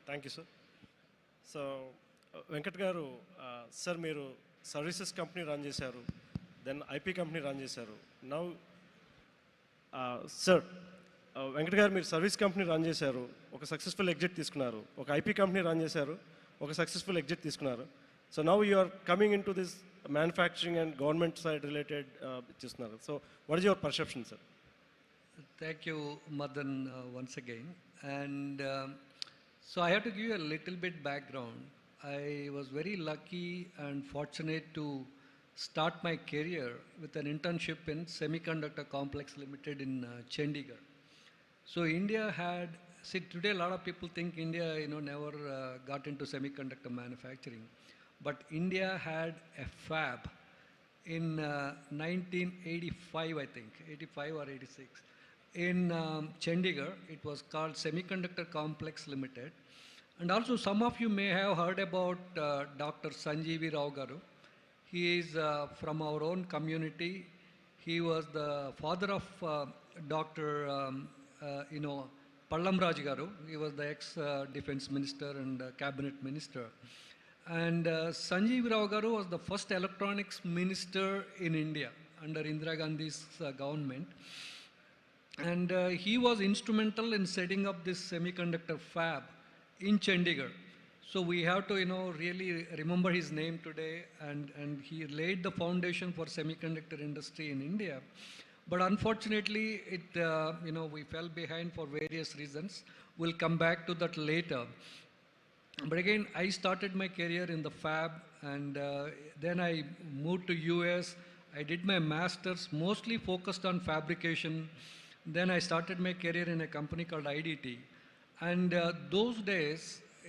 Thank you sir. So Venkat గారు, sir మీరు services company run చేశారు, దెన్ ఐపీ కంపెనీ రన్ చేశారు. నౌ సార్ వెంకట్ గారు, మీరు సర్వీస్ కంపెనీ రన్ చేశారు, ఒక సక్సెస్ఫుల్ ఎగ్జిట్ తీసుకున్నారు. ఒక ఐపీ కంపెనీ రన్ చేశారు, ఒక సక్సెస్ఫుల్ ఎగ్జిట్ తీసుకున్నారు. So now you are coming in to this manufacturing and government side related చేస్తున్నారు. So what is your perception, sir? Thank you, Madan, once again. And so I have to give you a little bit background. I was very lucky and fortunate to start my career with an internship in Semiconductor Complex Limited in Chandigarh. So India had, see today a lot of people think India, never got into semiconductor manufacturing. But India had a fab in 1985, I think, 85 or 86. In Chandigarh, it was called Semiconductor Complex Limited. And also some of you may have heard about Dr. Sanjeevi Rao Garu. He is from our own community. He was the father of Dr. Pallam Raj Garu. He was the ex-defense minister and cabinet minister. And Sanjeev Rao Garu was the first electronics minister in India under Indira Gandhi's government. And he was instrumental in setting up this semiconductor fab in Chandigarh. So we have to, really remember his name today, and he laid the foundation for semiconductor industry in India. But unfortunately, we fell behind for various reasons. We'll come back to that later. But again, I started my career in the fab, and then I moved to US. I did my master's, mostly focused on fabrication. Then I started my career in a company called IDT. And those days,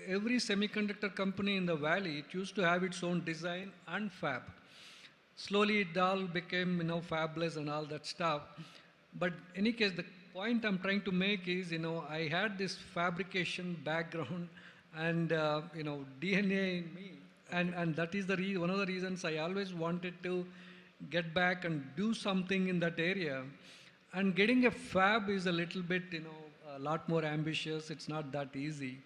every semiconductor company in the valley, it used to have its own design and fab. Slowly it all became, fabless and all that stuff. But in any case, the point I'm trying to make is, I had this fabrication background and, DNA in me. And that is one of the reasons I always wanted to get back and do something in that area. And getting a fab is a little bit, a lot more ambitious. It's not that easy.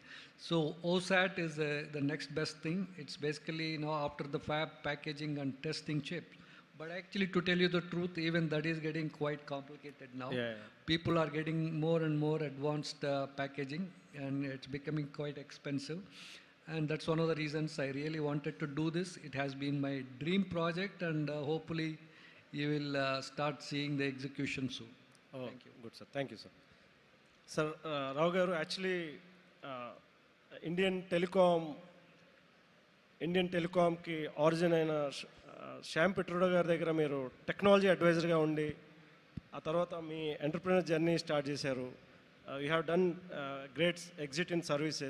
So OSAT is the next best thing. It's basically, after the fab, packaging and testing chips. But actually, to tell you the truth, even that is getting quite complicated now. Yeah. People are getting more and more advanced packaging, and it's becoming quite expensive. And that's one of the reasons I really wanted to do this. It has been my dream project, and hopefully you will start seeing the execution soon. Thank you. Good, sir. Thank you, sir. Sir, Rao Garu, actually, Indian టెలికామ్కి origin అయిన శ్యామ్ పిట్రోడా గారి దగ్గర మీరు technology అడ్వైజర్గా ఉండి ఆ తర్వాత మీ entrepreneur journey start చేశారు. You have done great exit in services.